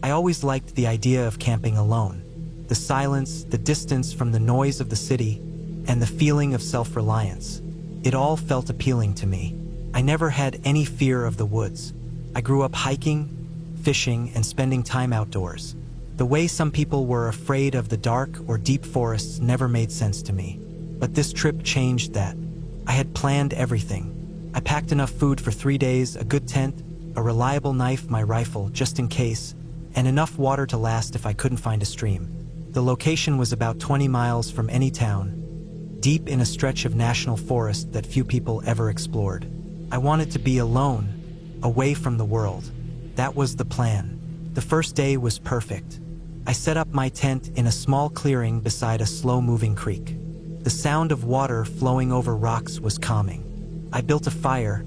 I always liked the idea of camping alone. The silence, the distance from the noise of the city, and the feeling of self-reliance. It all felt appealing to me. I never had any fear of the woods. I grew up hiking, fishing, and spending time outdoors. The way some people were afraid of the dark or deep forests never made sense to me. But this trip changed that. I had planned everything. I packed enough food for 3 days, a good tent, a reliable knife, my rifle, just in case, and enough water to last if I couldn't find a stream. The location was about 20 miles from any town, deep in a stretch of national forest that few people ever explored. I wanted to be alone, away from the world. That was the plan. The first day was perfect. I set up my tent in a small clearing beside a slow-moving creek. The sound of water flowing over rocks was calming. I built a fire,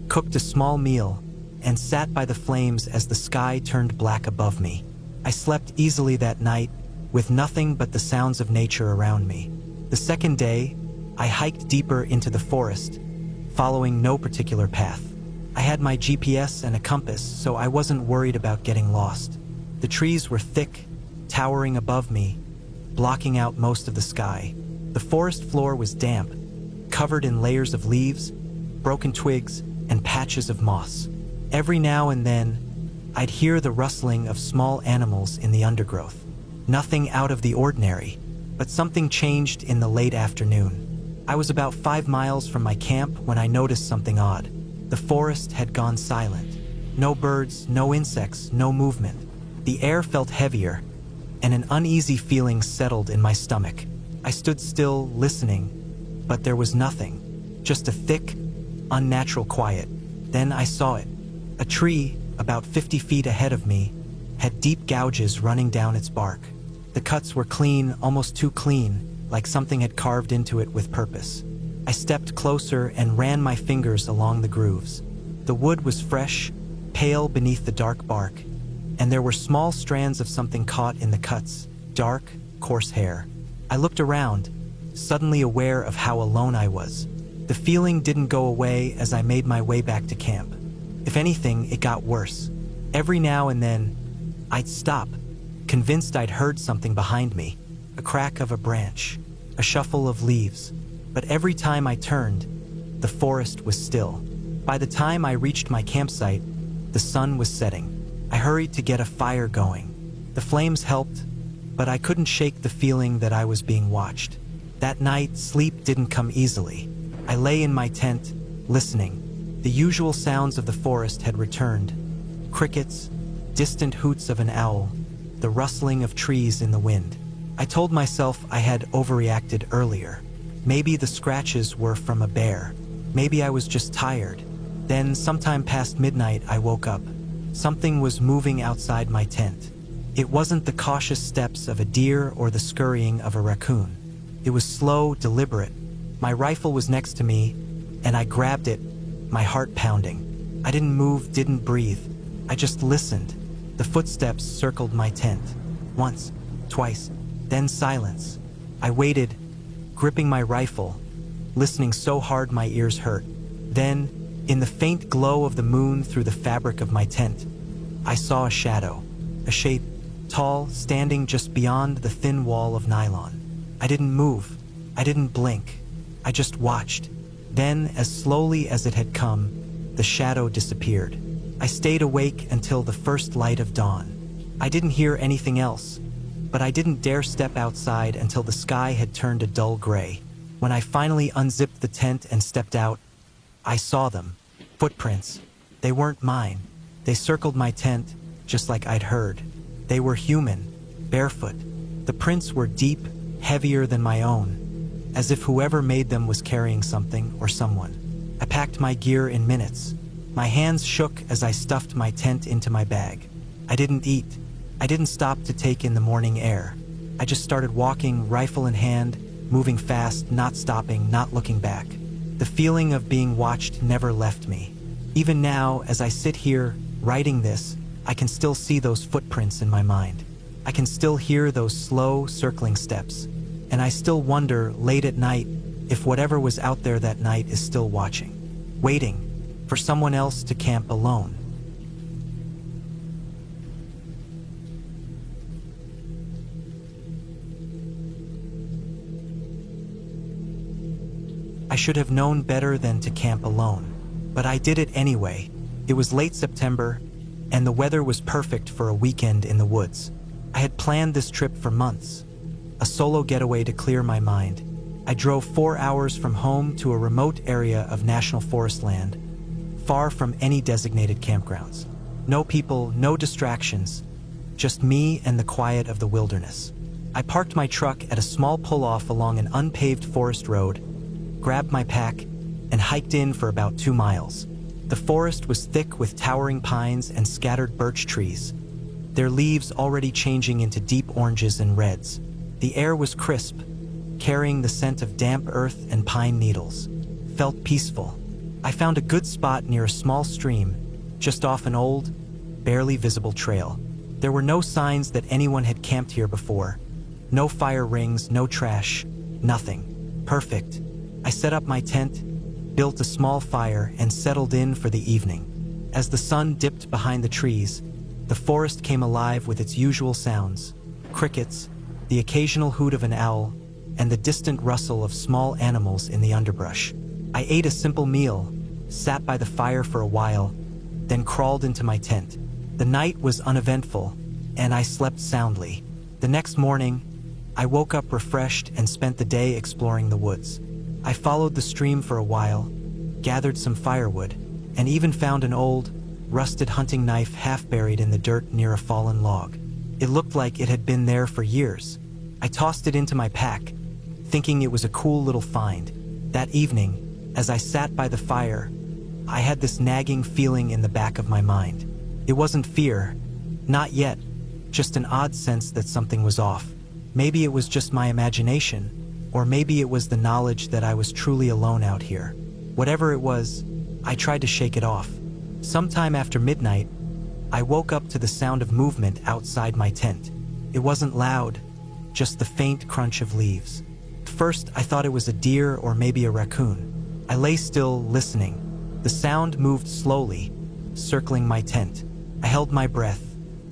cooked a small meal, and sat by the flames as the sky turned black above me. I slept easily that night, with nothing but the sounds of nature around me. The second day, I hiked deeper into the forest, following no particular path. I had my GPS and a compass, so I wasn't worried about getting lost. The trees were thick, towering above me, blocking out most of the sky. The forest floor was damp, covered in layers of leaves, broken twigs, and patches of moss. Every now and then, I'd hear the rustling of small animals in the undergrowth. Nothing out of the ordinary, but something changed in the late afternoon. I was about 5 miles from my camp when I noticed something odd. The forest had gone silent. No birds, no insects, no movement. The air felt heavier, and an uneasy feeling settled in my stomach. I stood still, listening, but there was nothing. Just a thick, unnatural quiet. Then I saw it. A tree, about 50 feet ahead of me, had deep gouges running down its bark. The cuts were clean, almost too clean, like something had carved into it with purpose. I stepped closer and ran my fingers along the grooves. The wood was fresh, pale beneath the dark bark, and there were small strands of something caught in the cuts, dark, coarse hair. I looked around, suddenly aware of how alone I was. The feeling didn't go away as I made my way back to camp. If anything, it got worse. Every now and then, I'd stop, convinced I'd heard something behind me, a crack of a branch, a shuffle of leaves. But every time I turned, the forest was still. By the time I reached my campsite, the sun was setting. I hurried to get a fire going. The flames helped, but I couldn't shake the feeling that I was being watched. That night, sleep didn't come easily. I lay in my tent, listening. The usual sounds of the forest had returned. Crickets, distant hoots of an owl, the rustling of trees in the wind. I told myself I had overreacted earlier. Maybe the scratches were from a bear. Maybe I was just tired. Then, sometime past midnight, I woke up. Something was moving outside my tent. It wasn't the cautious steps of a deer or the scurrying of a raccoon. It was slow, deliberate. My rifle was next to me, and I grabbed it, my heart pounding. I didn't move, didn't breathe. I just listened. The footsteps circled my tent. Once, twice, then silence. I waited, gripping my rifle, listening so hard my ears hurt. Then, in the faint glow of the moon through the fabric of my tent, I saw a shadow, a shape, tall, standing just beyond the thin wall of nylon. I didn't move. I didn't blink. I just watched. Then, as slowly as it had come, the shadow disappeared. I stayed awake until the first light of dawn. I didn't hear anything else, but I didn't dare step outside until the sky had turned a dull gray. When I finally unzipped the tent and stepped out, I saw them. Footprints. They weren't mine. They circled my tent, just like I'd heard. They were human, barefoot. The prints were deep, heavier than my own, as if whoever made them was carrying something or someone. I packed my gear in minutes. My hands shook as I stuffed my tent into my bag. I didn't eat. I didn't stop to take in the morning air. I just started walking, rifle in hand, moving fast, not stopping, not looking back. The feeling of being watched never left me. Even now, as I sit here, writing this, I can still see those footprints in my mind. I can still hear those slow, circling steps. And I still wonder, late at night, if whatever was out there that night is still watching, waiting for someone else to camp alone. I should have known better than to camp alone. But I did it anyway. It was late September, and the weather was perfect for a weekend in the woods. I had planned this trip for months, a solo getaway to clear my mind. I drove 4 hours from home to a remote area of national forest land, far from any designated campgrounds. No people, no distractions, just me and the quiet of the wilderness. I parked my truck at a small pull-off along an unpaved forest road, grabbed my pack, and hiked in for about 2 miles. The forest was thick with towering pines and scattered birch trees, their leaves already changing into deep oranges and reds. The air was crisp, carrying the scent of damp earth and pine needles. Felt peaceful. I found a good spot near a small stream, just off an old, barely visible trail. There were no signs that anyone had camped here before. No fire rings, no trash, nothing. Perfect. I set up my tent, built a small fire, and settled in for the evening. As the sun dipped behind the trees, the forest came alive with its usual sounds: crickets, the occasional hoot of an owl, and the distant rustle of small animals in the underbrush. I ate a simple meal, sat by the fire for a while, then crawled into my tent. The night was uneventful, and I slept soundly. The next morning, I woke up refreshed and spent the day exploring the woods. I followed the stream for a while, gathered some firewood, and even found an old, rusted hunting knife half buried in the dirt near a fallen log. It looked like it had been there for years. I tossed it into my pack, thinking it was a cool little find. That evening, as I sat by the fire, I had this nagging feeling in the back of my mind. It wasn't fear, not yet, just an odd sense that something was off. Maybe it was just my imagination, or maybe it was the knowledge that I was truly alone out here. Whatever it was, I tried to shake it off. Sometime after midnight, I woke up to the sound of movement outside my tent. It wasn't loud, just the faint crunch of leaves. At first, I thought it was a deer or maybe a raccoon. I lay still, listening. The sound moved slowly, circling my tent. I held my breath.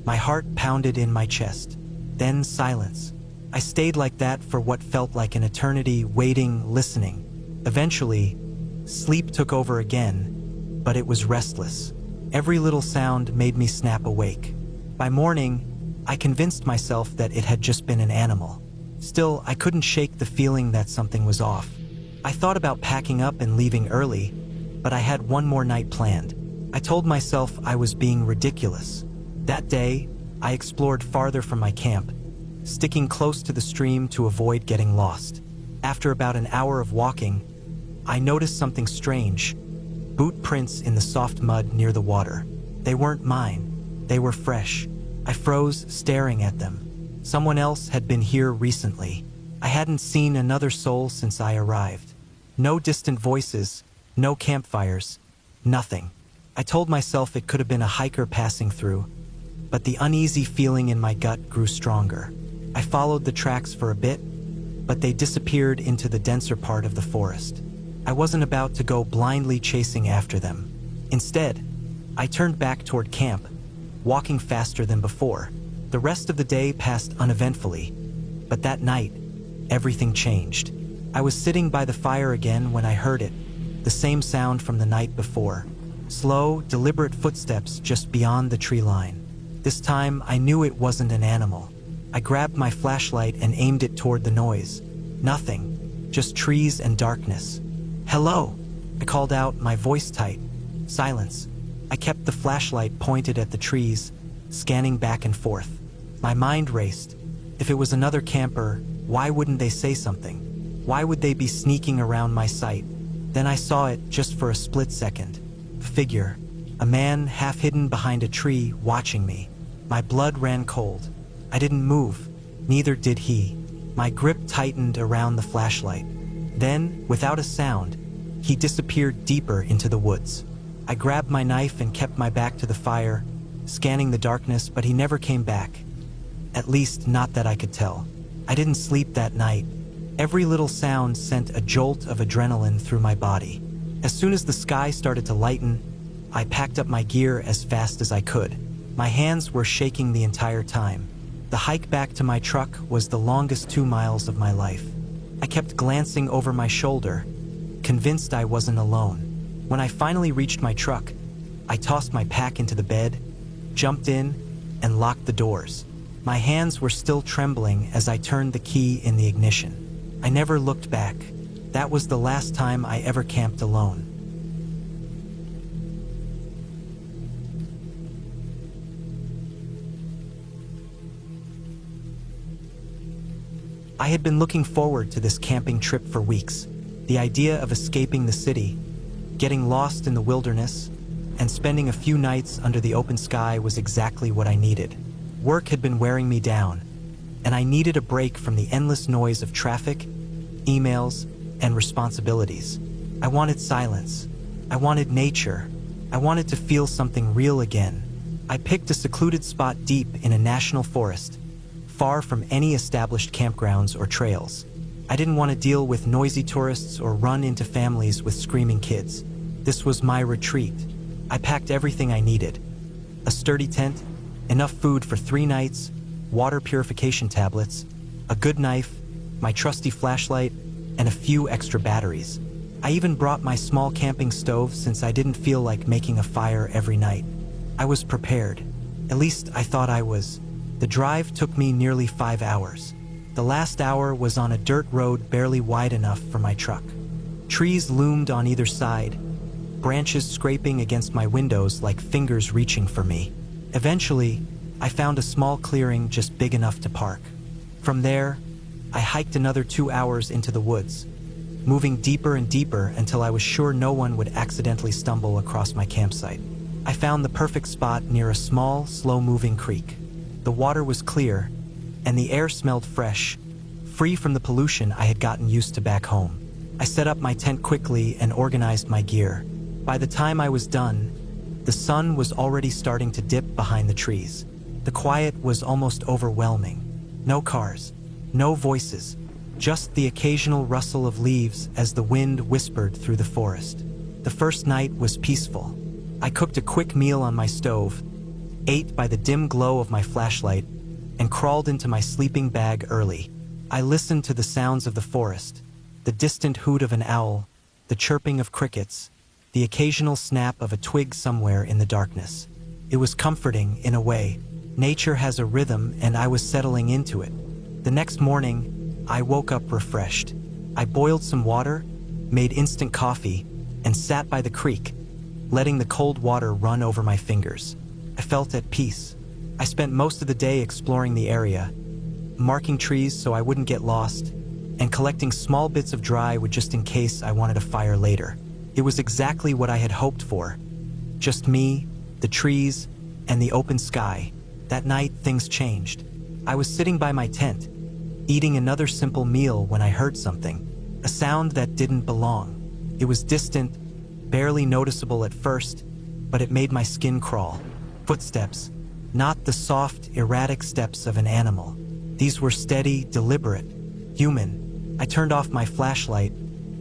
My heart pounded in my chest. Then silence. I stayed like that for what felt like an eternity, waiting, listening. Eventually, sleep took over again, but it was restless. Every little sound made me snap awake. By morning, I convinced myself that it had just been an animal. Still, I couldn't shake the feeling that something was off. I thought about packing up and leaving early, but I had one more night planned. I told myself I was being ridiculous. That day, I explored farther from my camp, sticking close to the stream to avoid getting lost. After about an hour of walking, I noticed something strange: boot prints in the soft mud near the water. They weren't mine. They were fresh. I froze, staring at them. Someone else had been here recently. I hadn't seen another soul since I arrived. No distant voices, no campfires, nothing. I told myself it could have been a hiker passing through, but the uneasy feeling in my gut grew stronger. I followed the tracks for a bit, but they disappeared into the denser part of the forest. I wasn't about to go blindly chasing after them. Instead, I turned back toward camp, walking faster than before. The rest of the day passed uneventfully, but that night, everything changed. I was sitting by the fire again when I heard it, the same sound from the night before. Slow, deliberate footsteps just beyond the tree line. This time, I knew it wasn't an animal. I grabbed my flashlight and aimed it toward the noise. Nothing, just trees and darkness. "Hello," I called out, my voice tight. Silence. I kept the flashlight pointed at the trees, scanning back and forth. My mind raced. If it was another camper, why wouldn't they say something? Why would they be sneaking around my sight? Then I saw it just for a split second. A figure. A man half hidden behind a tree, watching me. My blood ran cold. I didn't move. Neither did he. My grip tightened around the flashlight. Then, without a sound, he disappeared deeper into the woods. I grabbed my knife and kept my back to the fire, scanning the darkness, but he never came back. At least, not that I could tell. I didn't sleep that night. Every little sound sent a jolt of adrenaline through my body. As soon as the sky started to lighten, I packed up my gear as fast as I could. My hands were shaking the entire time. The hike back to my truck was the longest 2 miles of my life. I kept glancing over my shoulder, convinced I wasn't alone. When I finally reached my truck, I tossed my pack into the bed, jumped in, and locked the doors. My hands were still trembling as I turned the key in the ignition. I never looked back. That was the last time I ever camped alone. I had been looking forward to this camping trip for weeks. The idea of escaping the city, getting lost in the wilderness, and spending a few nights under the open sky was exactly what I needed. Work had been wearing me down, and I needed a break from the endless noise of traffic, emails, and responsibilities. I wanted silence. I wanted nature. I wanted to feel something real again. I picked a secluded spot deep in a national forest, far from any established campgrounds or trails. I didn't want to deal with noisy tourists or run into families with screaming kids. This was my retreat. I packed everything I needed: a sturdy tent, enough food for 3 nights, water purification tablets, a good knife, my trusty flashlight, and a few extra batteries. I even brought my small camping stove since I didn't feel like making a fire every night. I was prepared. At least I thought I was. The drive took me nearly 5 hours. The last hour was on a dirt road barely wide enough for my truck. Trees loomed on either side, branches scraping against my windows like fingers reaching for me. Eventually, I found a small clearing just big enough to park. From there, I hiked another 2 hours into the woods, moving deeper and deeper until I was sure no one would accidentally stumble across my campsite. I found the perfect spot near a small, slow-moving creek. The water was clear, and the air smelled fresh, free from the pollution I had gotten used to back home. I set up my tent quickly and organized my gear. By the time I was done, the sun was already starting to dip behind the trees. The quiet was almost overwhelming. No cars, no voices, just the occasional rustle of leaves as the wind whispered through the forest. The first night was peaceful. I cooked a quick meal on my stove, ate by the dim glow of my flashlight, and crawled into my sleeping bag early. I listened to the sounds of the forest, the distant hoot of an owl, the chirping of crickets, the occasional snap of a twig somewhere in the darkness. It was comforting in a way. Nature has a rhythm, and I was settling into it. The next morning, I woke up refreshed. I boiled some water, made instant coffee, and sat by the creek, letting the cold water run over my fingers. I felt at peace. I spent most of the day exploring the area, marking trees so I wouldn't get lost, and collecting small bits of dry wood just in case I wanted a fire later. It was exactly what I had hoped for. Just me, the trees, and the open sky. That night, things changed. I was sitting by my tent, eating another simple meal when I heard something. A sound that didn't belong. It was distant, barely noticeable at first, but it made my skin crawl. Footsteps, not the soft, erratic steps of an animal. These were steady, deliberate, human. I turned off my flashlight,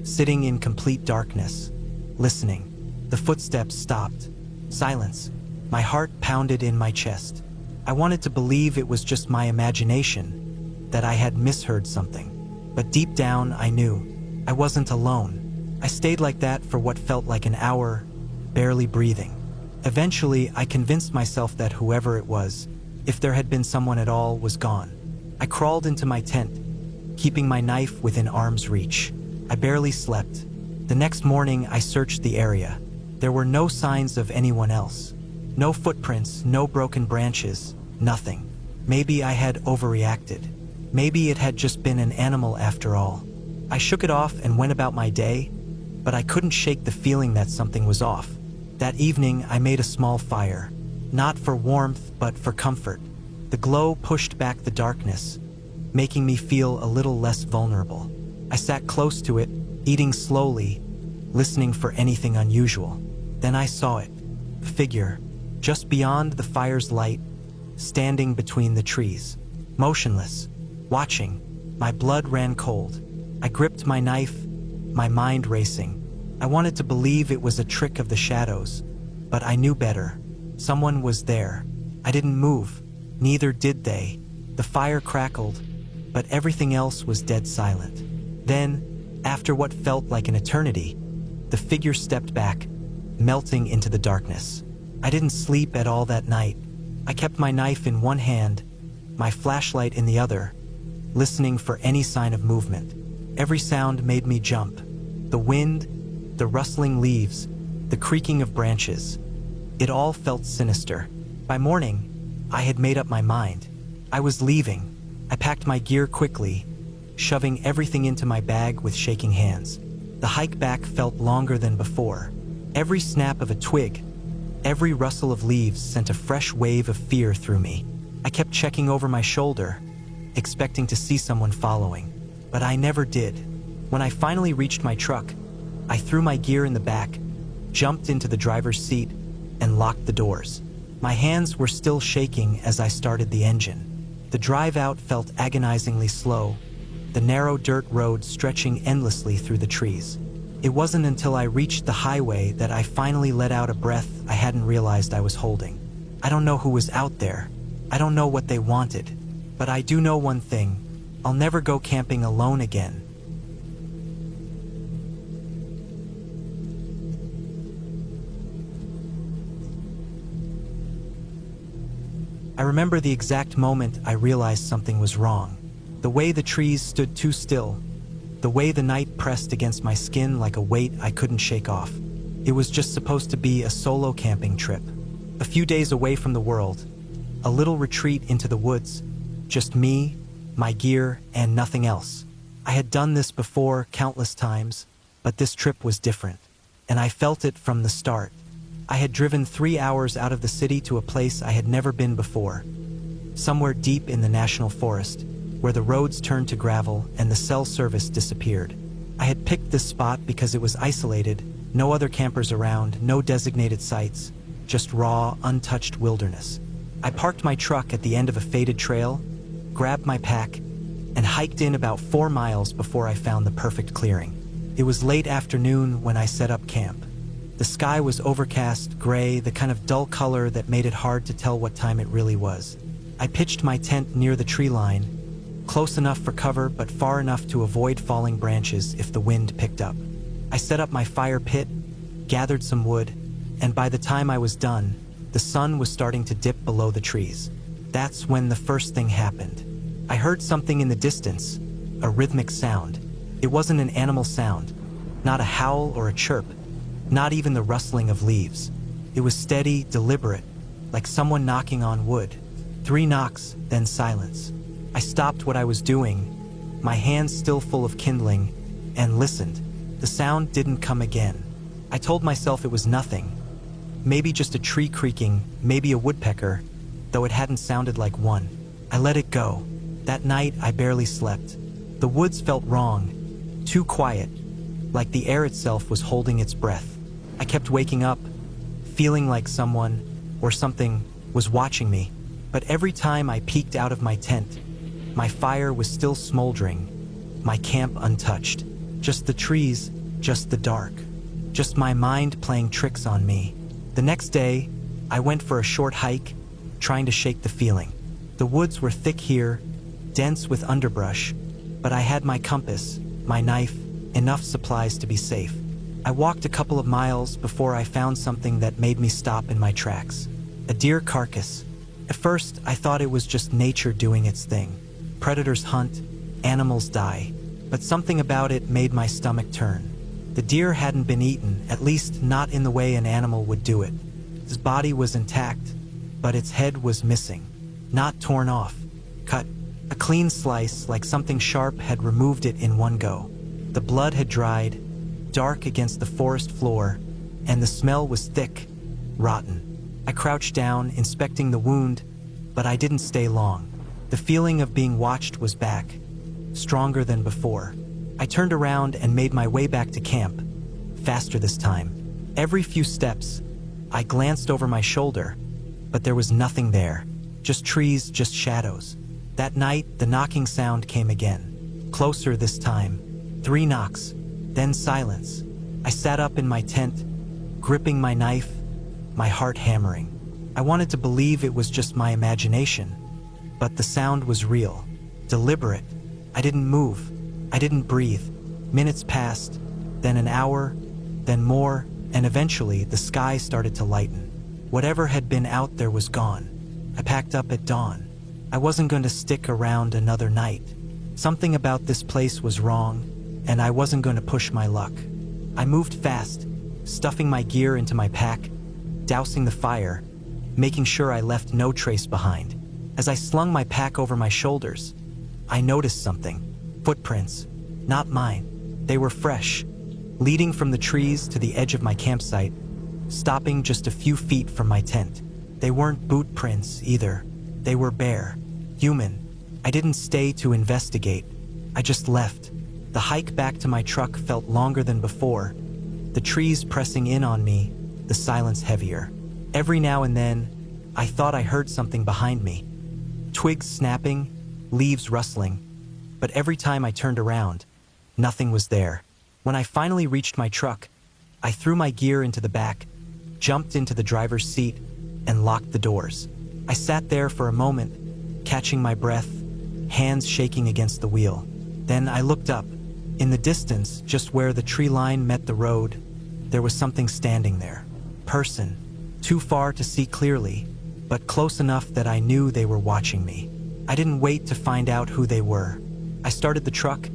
sitting in complete darkness, listening. The footsteps stopped. Silence. My heart pounded in my chest. I wanted to believe it was just my imagination, that I had misheard something. But deep down, I knew I wasn't alone. I stayed like that for what felt like an hour, barely breathing. Eventually, I convinced myself that whoever it was, if there had been someone at all, was gone. I crawled into my tent, keeping my knife within arm's reach. I barely slept. The next morning, I searched the area. There were no signs of anyone else. No footprints, no broken branches, nothing. Maybe I had overreacted. Maybe it had just been an animal after all. I shook it off and went about my day, but I couldn't shake the feeling that something was off. That evening, I made a small fire, not for warmth, but for comfort. The glow pushed back the darkness, making me feel a little less vulnerable. I sat close to it, eating slowly, listening for anything unusual. Then I saw it, a figure, just beyond the fire's light, standing between the trees, motionless, watching. My blood ran cold. I gripped my knife, my mind racing. I wanted to believe it was a trick of the shadows, but I knew better. Someone was there. I didn't move. Neither did they. The fire crackled, but everything else was dead silent. Then, After what felt like an eternity, the figure stepped back, melting into the darkness. I didn't sleep at all that night. I kept my knife in one hand, my flashlight in the other, listening for any sign of movement. Every sound made me jump. The wind, the rustling leaves, the creaking of branches. It all felt sinister. By morning, I had made up my mind. I was leaving. I packed my gear quickly, shoving everything into my bag with shaking hands. The hike back felt longer than before. Every snap of a twig, every rustle of leaves sent a fresh wave of fear through me. I kept checking over my shoulder, expecting to see someone following, but I never did. When I finally reached my truck, I threw my gear in the back, jumped into the driver's seat, and locked the doors. My hands were still shaking as I started the engine. The drive out felt agonizingly slow, the narrow dirt road stretching endlessly through the trees. It wasn't until I reached the highway that I finally let out a breath I hadn't realized I was holding. I don't know who was out there. I don't know what they wanted. But I do know one thing. I'll never go camping alone again. I remember the exact moment I realized something was wrong. The way the trees stood too still. The way the night pressed against my skin like a weight I couldn't shake off. It was just supposed to be a solo camping trip. A few days away from the world. A little retreat into the woods. Just me, my gear, and nothing else. I had done this before countless times, but this trip was different. And I felt it from the start. I had driven 3 hours out of the city to a place I had never been before. Somewhere deep in the national forest, where the roads turned to gravel and the cell service disappeared. I had picked this spot because it was isolated, no other campers around, no designated sites, just raw, untouched wilderness. I parked my truck at the end of a faded trail, grabbed my pack, and hiked in about 4 miles before I found the perfect clearing. It was late afternoon when I set up camp. The sky was overcast, gray, the kind of dull color that made it hard to tell what time it really was. I pitched my tent near the tree line, close enough for cover but far enough to avoid falling branches if the wind picked up. I set up my fire pit, gathered some wood, and by the time I was done, the sun was starting to dip below the trees. That's when the first thing happened. I heard something in the distance, a rhythmic sound. It wasn't an animal sound, not a howl or a chirp, not even the rustling of leaves. It was steady, deliberate, like someone knocking on wood. 3 knocks, then silence. I stopped what I was doing, my hands still full of kindling, and listened. The sound didn't come again. I told myself it was nothing. Maybe just a tree creaking, maybe a woodpecker, though it hadn't sounded like one. I let it go. That night, I barely slept. The woods felt wrong, too quiet, like the air itself was holding its breath. I kept waking up, feeling like someone, or something, was watching me. But every time I peeked out of my tent, my fire was still smoldering, my camp untouched. Just the trees, just the dark. Just my mind playing tricks on me. The next day, I went for a short hike, trying to shake the feeling. The woods were thick here, dense with underbrush, but I had my compass, my knife, enough supplies to be safe. I walked a couple of miles before I found something that made me stop in my tracks. A deer carcass. At first, I thought it was just nature doing its thing. Predators hunt, animals die. But something about it made my stomach turn. The deer hadn't been eaten, at least not in the way an animal would do it. Its body was intact, but its head was missing. Not torn off, cut. A clean slice, like something sharp had removed it in one go. The blood had dried, dark against the forest floor, and the smell was thick, rotten. I crouched down, inspecting the wound, but I didn't stay long. The feeling of being watched was back, stronger than before. I turned around and made my way back to camp, faster this time. Every few steps, I glanced over my shoulder, but there was nothing there. Just trees, just shadows. That night, the knocking sound came again. Closer this time. 3 knocks, then silence. I sat up in my tent, gripping my knife, my heart hammering. I wanted to believe it was just my imagination, but the sound was real, deliberate. I didn't move. I didn't breathe. Minutes passed, then an hour, then more, and eventually the sky started to lighten. Whatever had been out there was gone. I packed up at dawn. I wasn't going to stick around another night. Something about this place was wrong, and I wasn't going to push my luck. I moved fast, stuffing my gear into my pack, dousing the fire, making sure I left no trace behind. As I slung my pack over my shoulders, I noticed something. Footprints. Not mine. They were fresh, leading from the trees to the edge of my campsite, stopping just a few feet from my tent. They weren't boot prints either. They were bare, human. I didn't stay to investigate. I just left. The hike back to my truck felt longer than before, the trees pressing in on me, the silence heavier. Every now and then, I thought I heard something behind me. Twigs snapping, leaves rustling. But every time I turned around, nothing was there. When I finally reached my truck, I threw my gear into the back, jumped into the driver's seat, and locked the doors. I sat there for a moment, catching my breath, hands shaking against the wheel. Then I looked up. In the distance, just where the tree line met the road, there was something standing there. Person. Too far to see clearly, but close enough that I knew they were watching me. I didn't wait to find out who they were. I started the truck,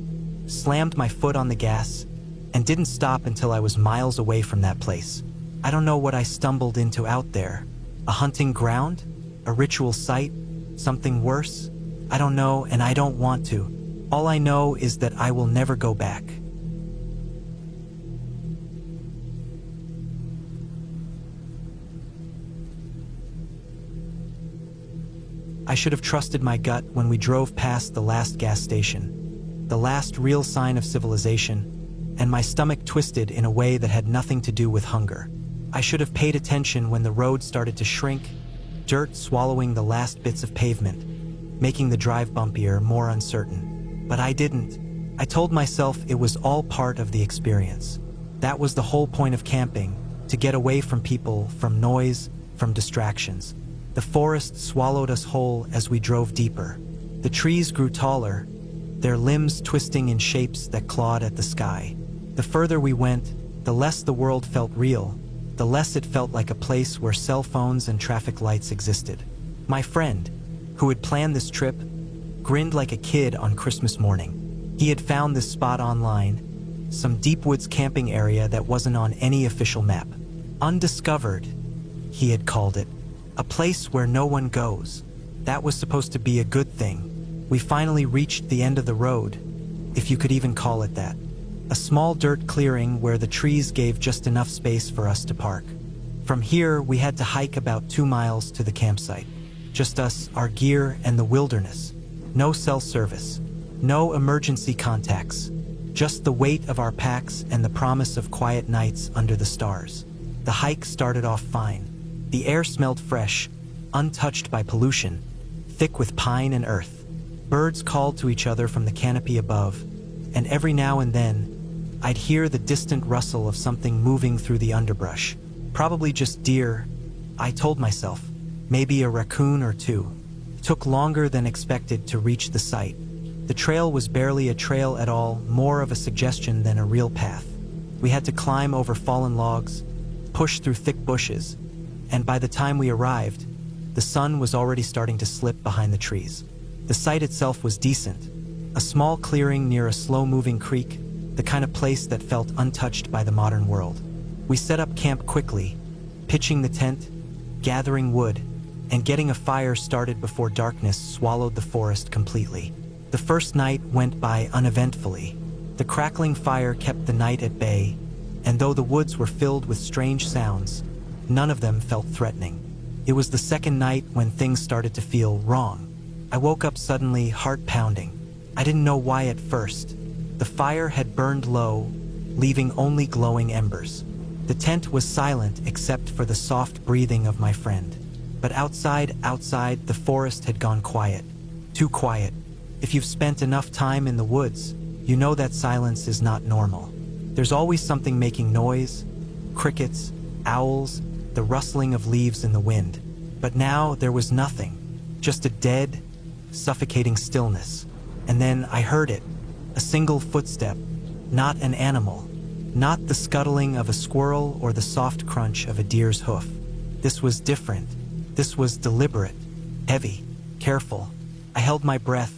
slammed my foot on the gas, and didn't stop until I was miles away from that place. I don't know what I stumbled into out there. A hunting ground? A ritual site? Something worse? I don't know, and I don't want to. All I know is that I will never go back. I should have trusted my gut when we drove past the last gas station, the last real sign of civilization, and my stomach twisted in a way that had nothing to do with hunger. I should have paid attention when the road started to shrink, dirt swallowing the last bits of pavement, making the drive bumpier, more uncertain. But I didn't. I told myself it was all part of the experience. That was the whole point of camping, to get away from people, from noise, from distractions. The forest swallowed us whole as we drove deeper. The trees grew taller, their limbs twisting in shapes that clawed at the sky. The further we went, the less the world felt real, the less it felt like a place where cell phones and traffic lights existed. My friend, who had planned this trip, grinned like a kid on Christmas morning. He had found this spot online, some deep woods camping area that wasn't on any official map. Undiscovered, he had called it. A place where no one goes. That was supposed to be a good thing. We finally reached the end of the road, if you could even call it that. A small dirt clearing where the trees gave just enough space for us to park. From here, we had to hike about 2 miles to the campsite. Just us, our gear, and the wilderness. No cell service. No emergency contacts. Just the weight of our packs and the promise of quiet nights under the stars. The hike started off fine. The air smelled fresh, untouched by pollution, thick with pine and earth. Birds called to each other from the canopy above, and every now and then, I'd hear the distant rustle of something moving through the underbrush. Probably just deer, I told myself. Maybe a raccoon or two. It took longer than expected to reach the site. The trail was barely a trail at all, more of a suggestion than a real path. We had to climb over fallen logs, push through thick bushes, and by the time we arrived, the sun was already starting to slip behind the trees. The site itself was decent, a small clearing near a slow-moving creek, the kind of place that felt untouched by the modern world. We set up camp quickly, pitching the tent, gathering wood, and getting a fire started before darkness swallowed the forest completely. The first night went by uneventfully. The crackling fire kept the night at bay, and though the woods were filled with strange sounds, none of them felt threatening. It was the second night when things started to feel wrong. I woke up suddenly, heart pounding. I didn't know why at first. The fire had burned low, leaving only glowing embers. The tent was silent except for the soft breathing of my friend. But outside, the forest had gone quiet. Too quiet. If you've spent enough time in the woods, you know that silence is not normal. There's always something making noise, crickets, owls, the rustling of leaves in the wind. But now there was nothing, just a dead, suffocating stillness. And then I heard it, a single footstep, Not an animal. Not the scuttling of a squirrel or the soft crunch of a deer's hoof. This was different. This was deliberate, heavy, careful. I held my breath,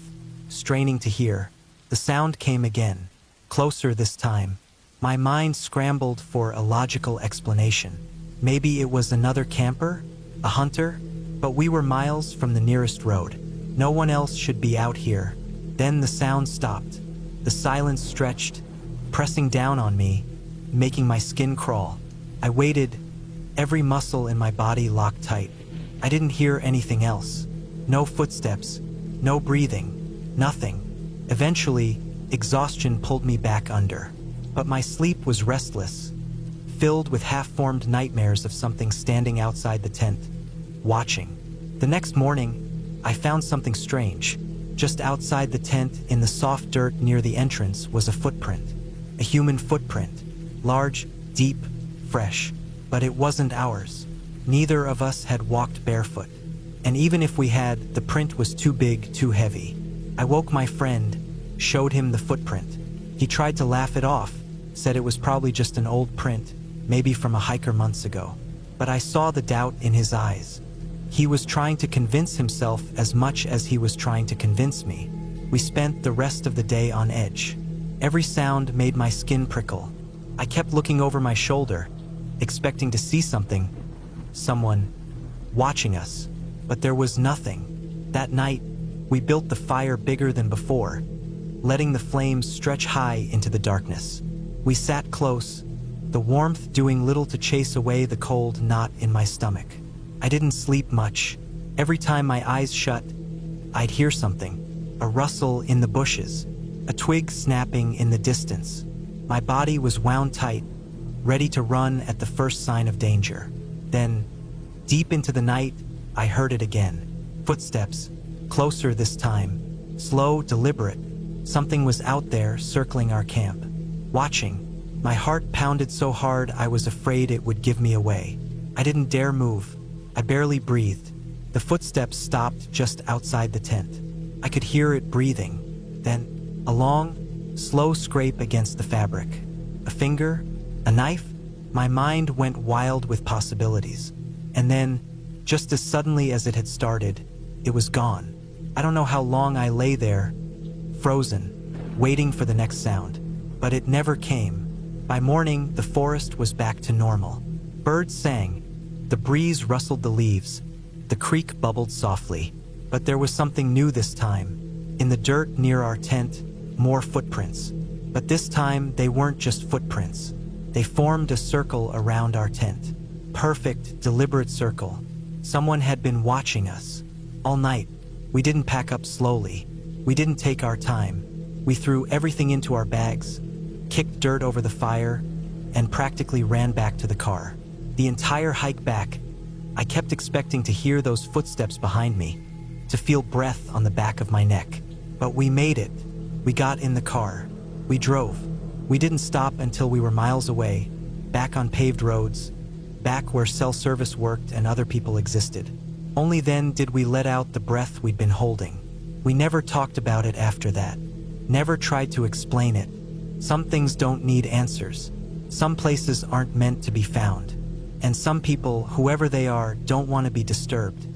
straining to hear. The sound came again, closer this time. My mind scrambled for a logical explanation. Maybe it was another camper? A hunter? But we were miles from the nearest road. No one else should be out here. Then the sound stopped. The silence stretched, pressing down on me, making my skin crawl. I waited, every muscle in my body locked tight. I didn't hear anything else. No footsteps, no breathing, nothing. Eventually, exhaustion pulled me back under. But my sleep was restless, filled with half-formed nightmares of something standing outside the tent, watching. The next morning, I found something strange. Just outside the tent, in the soft dirt near the entrance, was a footprint. A human footprint. Large, deep, fresh. But it wasn't ours. Neither of us had walked barefoot. And even if we had, the print was too big, too heavy. I woke my friend, showed him the footprint. He tried to laugh it off, said it was probably just an old print, maybe from a hiker months ago. But I saw the doubt in his eyes. He was trying to convince himself as much as he was trying to convince me. We spent the rest of the day on edge. Every sound made my skin prickle. I kept looking over my shoulder, expecting to see something, someone watching us. But there was nothing. That night, we built the fire bigger than before, letting the flames stretch high into the darkness. We sat close, the warmth doing little to chase away the cold knot in my stomach. I didn't sleep much. Every time my eyes shut, I'd hear something, a rustle in the bushes, a twig snapping in the distance. My body was wound tight, ready to run at the first sign of danger. Then, deep into the night, I heard it again. Footsteps, closer this time, slow, deliberate. Something was out there circling our camp, watching. My heart pounded so hard I was afraid it would give me away. I didn't dare move. I barely breathed. The footsteps stopped just outside the tent. I could hear it breathing. Then, a long, slow scrape against the fabric. A finger? A knife? My mind went wild with possibilities. And then, just as suddenly as it had started, it was gone. I don't know how long I lay there, frozen, waiting for the next sound. But it never came. By morning, the forest was back to normal. Birds sang. The breeze rustled the leaves. The creek bubbled softly. But there was something new this time. In the dirt near our tent, more footprints. But this time, they weren't just footprints. They formed a circle around our tent. Perfect, deliberate circle. Someone had been watching us. All night. We didn't pack up slowly. We didn't take our time. We threw everything into our bags, kicked dirt over the fire, and practically ran back to the car. The entire hike back, I kept expecting to hear those footsteps behind me, to feel breath on the back of my neck. But we made it. We got in the car. We drove. We didn't stop until we were miles away, back on paved roads, back where cell service worked and other people existed. Only then did we let out the breath we'd been holding. We never talked about it after that. Never tried to explain it. Some things don't need answers. Some places aren't meant to be found. And some people, whoever they are, don't want to be disturbed.